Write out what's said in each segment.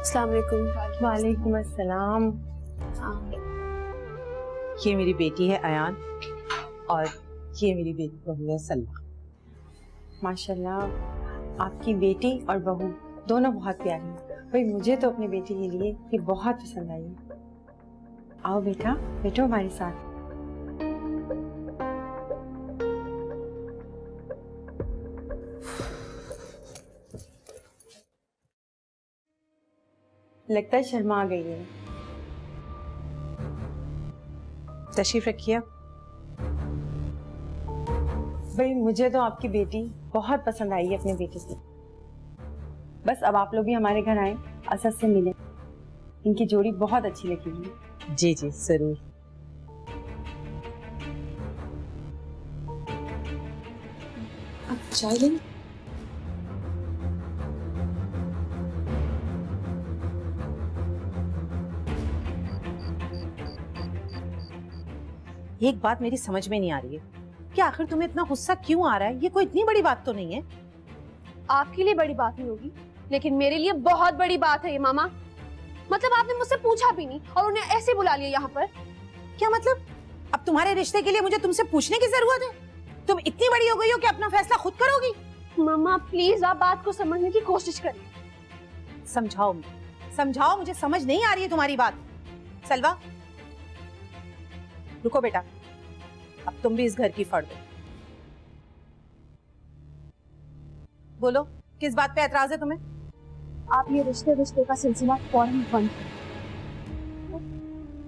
अस्सलाम वालेकुम। वालेकुम अस्सलाम। ये मेरी बेटी है अयान और ये मेरी बेटी बहू है सलमा। माशाल्लाह आपकी बेटी और बहू दोनों बहुत प्यारी हैं। भाई मुझे तो अपनी बेटी के लिए ये बहुत पसंद आई है। आओ बेटा, बैठो हमारे साथ। लगता है शर्मा आ गई है। तशरीफ रखिए। भाई मुझे तो आपकी बेटी बहुत पसंद आई है अपने बेटे से। बस अब आप लोग भी हमारे घर आए, असद से मिले। इनकी जोड़ी बहुत अच्छी लगेगी। जी जी जरूर। आप चाय लेंगे? एक बात मेरी समझ में नहीं आ रही है कि आखिर तुम्हें इतना गुस्सा क्यों आ रहा है। ये कोई इतनी बड़ी बात तो नहीं है। आपके लिए बड़ी बात नहीं होगी, लेकिन मेरे लिए बहुत बड़ी बात है ये मामा। मतलब आपने मुझसे पूछा भी नहीं और उन्हें ऐसे बुला लिया यहाँ पर। क्या मतलब? अब तुम्हारे रिश्ते के लिए मुझे तुमसे पूछने की जरूरत है? तुम इतनी बड़ी हो गई हो कि अपना फैसला खुद करोगी? मामा प्लीज आप बात को समझने की कोशिश करिए। समझाओ, मुझे समझ नहीं आ रही है तुम्हारी बात। सलवा रुको बेटा, अब तुम भी इस घर की फर्द हो। बोलो किस बात पे एतराज है तुम्हें? आप ये रिश्ते का सिलसिला फौरन बंद करें।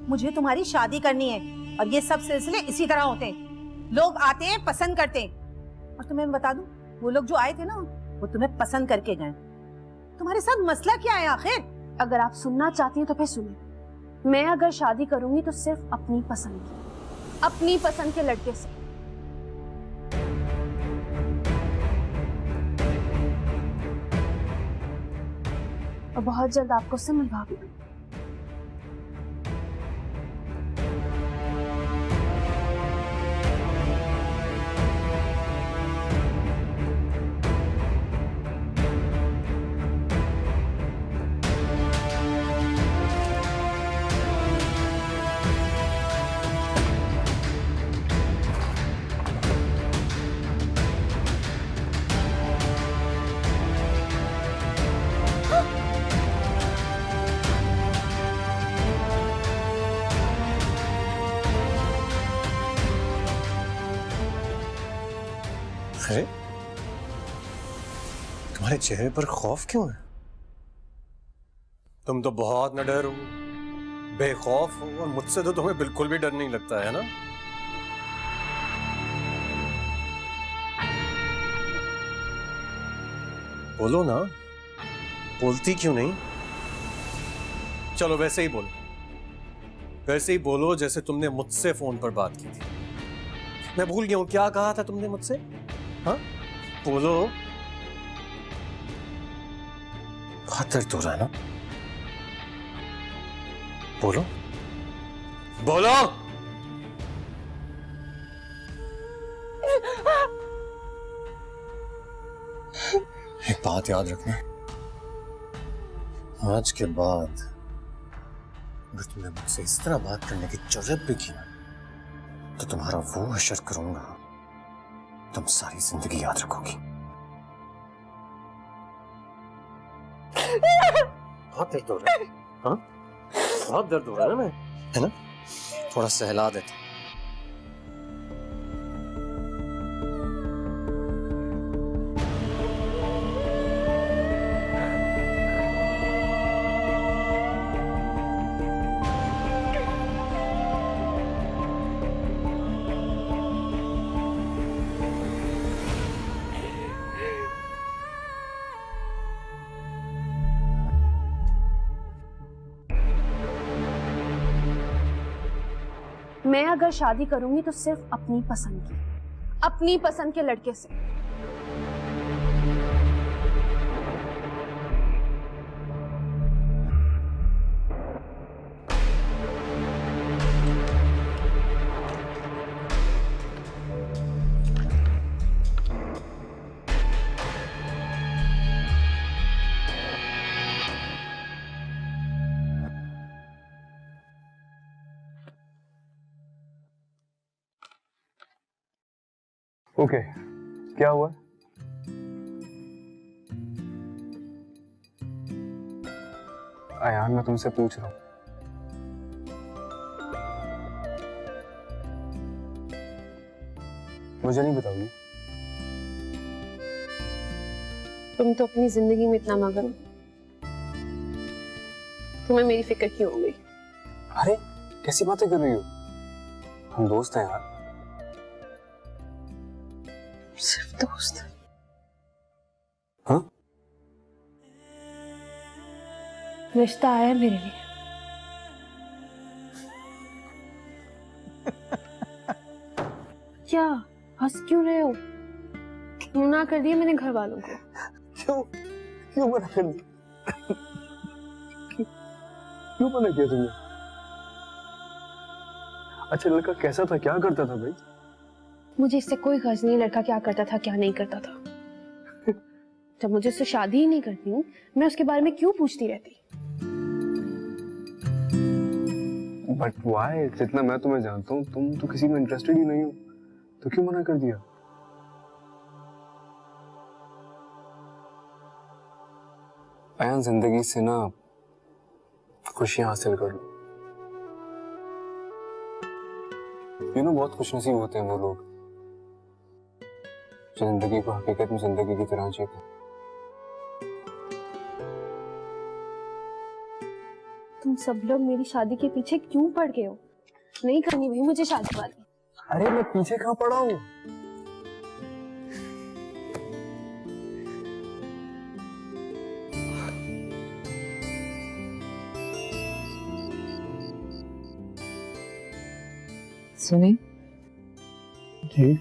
मुझे तुम्हारी शादी करनी है और ये सब सिलसिले इसी तरह होते हैं। लोग आते हैं, पसंद करते हैं। और तुम्हें बता दूं, वो लोग जो आए थे ना वो तुम्हें पसंद करके गए। तुम्हारे साथ मसला क्या है आखिर? अगर आप सुनना चाहती हैं तो फिर सुनिए। मैं अगर शादी करूंगी तो सिर्फ अपनी पसंद के लड़के से। और बहुत जल्द आपको उससे मिलवा भी दूंगी। अरे तुम्हारे चेहरे पर खौफ क्यों है? तुम तो बहुत निडर हो, बेखौफ हो और मुझसे तो तुम्हें बिल्कुल भी डर नहीं लगता है ना? बोलो ना, बोलती क्यों नहीं? चलो वैसे ही बोलो जैसे तुमने मुझसे फोन पर बात की थी। मैं भूल गया हूं क्या कहा था तुमने मुझसे। हाँ बोलो। बहुत दर्द हो रहा है ना? बोलो बोलो। एक बात याद रखना, आज के बाद अगर तुमने मुझसे इस तरह बात करने की जरूरत भी की तो तुम्हारा वो हशर करूंगा तुम सारी जिंदगी याद रखोगी। बहुत दर्द हो रहा है। हाँ बहुत दर्द हो रहा है ना, है ना? थोड़ा सहला देता। मैं अगर शादी करूंगी तो सिर्फ अपनी पसंद के लड़के से। ओके, क्या हुआ? अयान, मैं तुमसे पूछ रहा हूँ। मुझे नहीं बताओगी? तुम तो अपनी जिंदगी में इतना मगन हो, तुम्हें मेरी फिक्र क्यों हो गई? अरे कैसी बातें कर रही हो? हम दोस्त हैं यार। सिर्फ दोस्त? हाँ? रिश्ता आया है मेरे लिए। क्या हंस क्यों रहे हो? मना कर दिया मैंने घर वालों को। क्यों? क्यों मना कर दिया? क्यों मना किया तुमने? अच्छा, लड़का कैसा था, क्या करता था भाई? मुझे इससे कोई गर्ज नहीं लड़का क्या करता था क्या नहीं करता था। जब मुझे उससे शादी ही नहीं करती हूँ, मैं उसके बारे में क्यों पूछती रहती? But why? जितना मैं तुम्हें जानता हूँ, तुम तो किसी में इंटरेस्टेड ही नहीं हो, तो क्यों मना कर दिया? अयान, जिंदगी से ना खुशियां हासिल कर लो। बहुत खुशनसीब होते हैं वो लोग जो जिंदगी को हकीकत में जिंदगी की तरह जीते। तुम सब लोग मेरी शादी के पीछे क्यों पड़ गए हो? नहीं करनी भाई मुझे शादी वाली। अरे मैं पीछे कहाँ पड़ा हूँ? सुने, जी?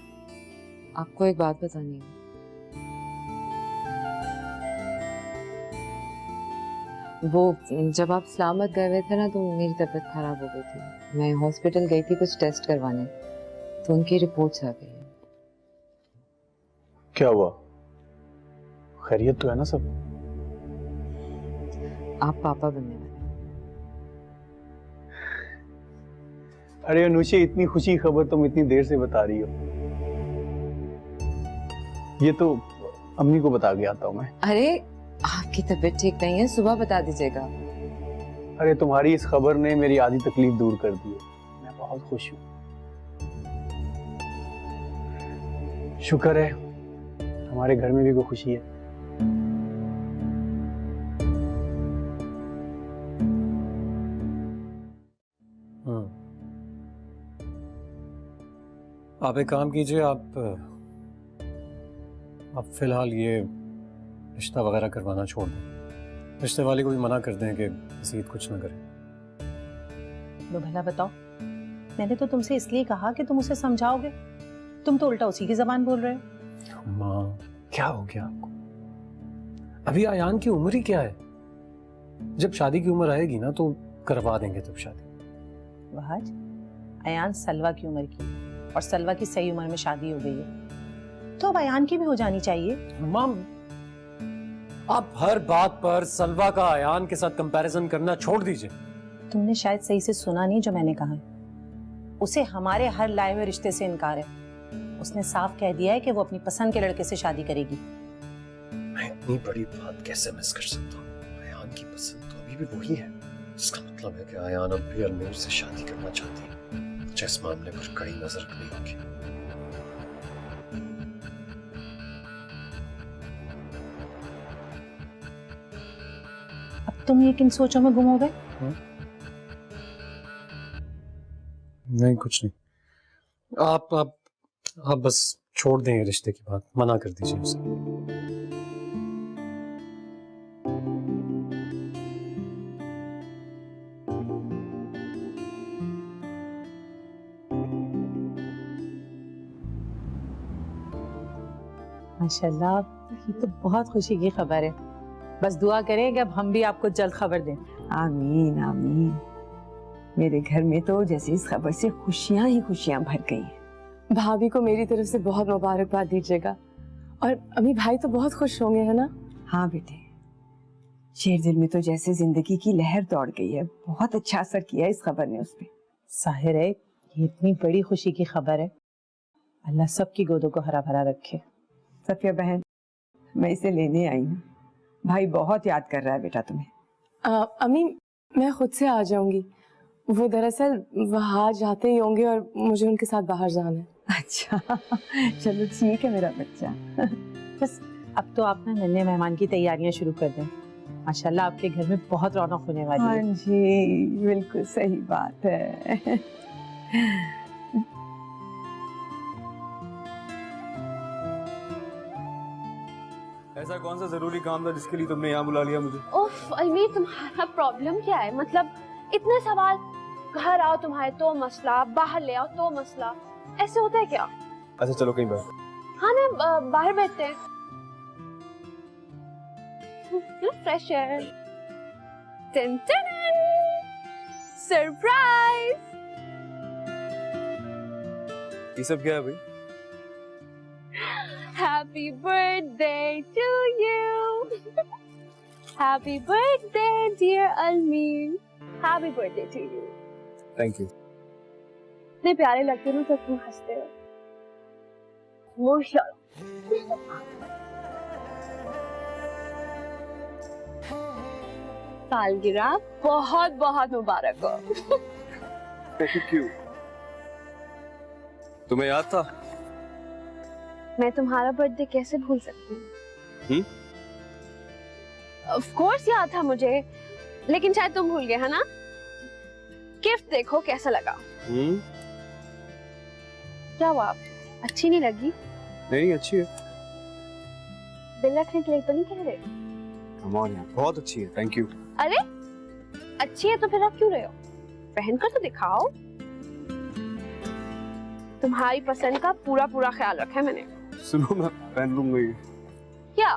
आपको एक बात बतानी है। वो जब आप इस्लामाबाद गए हुए थे ना, तो मेरी तबीयत खराब हो गई थी। मैं हॉस्पिटल गई थी कुछ टेस्ट करवाने, तो उनकी रिपोर्ट्स आ गई है। क्या हुआ? खैरियत तो है ना सब? आप पापा बनने वाले। अरे अनुषी, इतनी खुशी खबर तुम इतनी देर से बता रही हो। ये तो अम्मी को बता के आता हूँ मैं। अरे आपकी तबीयत ठीक नहीं है, सुबह बता दीजिएगा। अरे तुम्हारी इस खबर ने मेरी आधी तकलीफ दूर कर दी है। मैं बहुत खुश हूँ। शुक्र है हमारे घर में भी कोई खुशी है। आप एक काम कीजिए, आप फिलहाल ये रिश्ता वगैरह करवाना छोड़ दें। रिश्ते वाले को भी मना कर दें कि मज़ीद कुछ ना करें। लो भला बताओ, मैंने तो तुमसे इसलिए कहा कि तुम उसे समझाओगे, तुम तो उल्टा उसी की जबान बोल रहे हो। माँ, क्या हो गया आपको? अभी अयान की उम्र ही क्या है? जब शादी की उम्र आएगी ना तो करवा देंगे तब शादी। वहाज, अयान सलवा की उम्र की और सलवा की सही उम्र में शादी हो गई है, तो अब अयान की भी हो जानी चाहिए। माम, आप हर बात पर सलवा का अयान के साथ कंपैरिजन करना छोड़ दीजिए। तुमने शायद सही से सुना नहीं जो मैंने कहा है। उसे हमारे हर लाए हुए रिश्ते से इनकार है। उसने साफ कह दिया है कि वो अपनी पसंद के लड़के से शादी करेगी। मैं इतनी बड़ी बात कैसे मिस कर सकता हूँ? अयान की पसंद तो अभी भी वही है। इसका मतलब है कि अयान अब भी अलनूर से शादी करना चाहती है। मुझे इस मामले पर कड़ी नजर रखनी होगी। अब तुम ये किन सोचों में गुम हो गए? नहीं, कुछ नहीं। आप बस छोड़ दें ये रिश्ते की बात, मना कर दीजिए उसे। माशाल्लाह, ये तो बहुत खुशी की खबर है। बस दुआ करें कि अब हम भी आपको जल्द खबर दें। आमीन आमीन। मेरे घर में तो जैसे इस खबर से खुशियां ही खुशियां भर गई हैं। भाभी को मेरी तरफ से बहुत मुबारकबाद दीजिएगा, और अम्मी भाई तो बहुत खुश होंगे, है ना? हाँ बेटे, शेर दिल में तो जैसे जिंदगी की लहर दौड़ गई है। बहुत अच्छा असर किया इस खबर ने उस पे। जाहिर है ये इतनी बड़ी खुशी की खबर है, अल्लाह सबकी गोदों को हरा भरा रखे। सफिया बहन, मैं इसे लेने आई हूँ। भाई बहुत याद कर रहा है बेटा तुम्हें। अम्मी मैं खुद से आ जाऊंगी। वो दरअसल वहाँ जाते ही होंगे और मुझे उनके साथ बाहर जाना है। अच्छा चलो ठीक है मेरा बच्चा। बस अब तो आप ना नन्हे मेहमान की तैयारियां शुरू कर दें। माशाल्लाह आपके घर में बहुत रौनक होने वाली हाँ है। जी बिल्कुल सही बात है। ऐसा कौन सा जरूरी काम था जिसके लिए तुमने यहाँ बुला लिया मुझे? उफ अलमीर, तुम्हारा प्रॉब्लम क्या है? मतलब इतने सवाल, घर आओ तुम्हारे तो मसला, बाहर ले आओ तो मसला, ऐसे होता है क्या? अच्छा चलो कहीं बैठ। हाँ ना, बाहर बैठते हैं, फ्रेश एयर। सरप्राइज! ये सब क्या है भाई? Happy birthday to you. Happy birthday dear Almir. Happy birthday to you. Thank you. इतने प्यारे लगते हो जब तुम हंसते हो। माशाल्लाह। सालगिरह बहुत बहुत मुबारक हो। Thank you. तुम्हें याद था? मैं तुम्हारा बर्थडे कैसे भूल सकती हूँ? ऑफ कोर्स याद था मुझे, लेकिन शायद तुम भूल गए है ना? गिफ्ट देखो कैसा लगा। क्या हुआ, अच्छी नहीं लगी? नहीं अच्छी है। दिल रखने के लिए तो नहीं कह रहे? कम ऑन यार, बहुत अच्छी है। Thank you. अरे अच्छी है तो फिर रख क्यों रहे हो? पहन कर तो दिखाओ। तुम्हारी पसंद का पूरा पूरा ख्याल रखा है मैंने। सुनो मैं पहन लूंगा ये। क्या?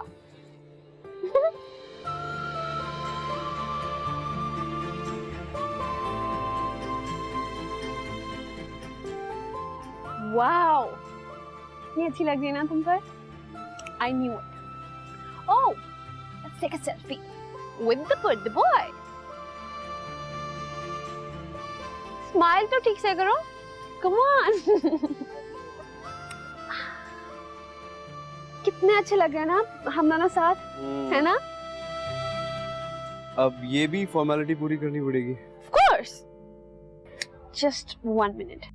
वाओ, इतनी अच्छी लग रही है ना तुम पर। I knew it. Oh, let's take a selfie with the birthday boy. Smile तो ठीक से करो। Come on. कितने अच्छे लग रहे हैं ना हम दोनों साथ, है ना? अब ये भी फॉर्मेलिटी पूरी करनी पड़ेगी। Of course. Just 1 minute.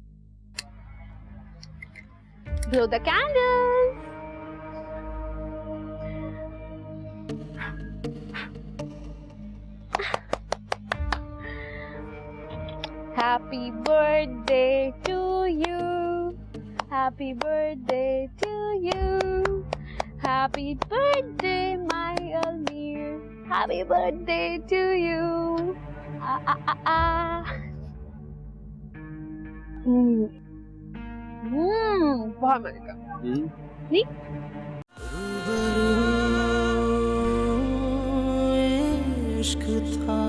Blow the candles. Happy birthday to you. Happy birthday to you. Happy birthday, my Almir. Happy birthday to you. Ah ah ah ah. बहुत मजे का। नहीं? इश्क था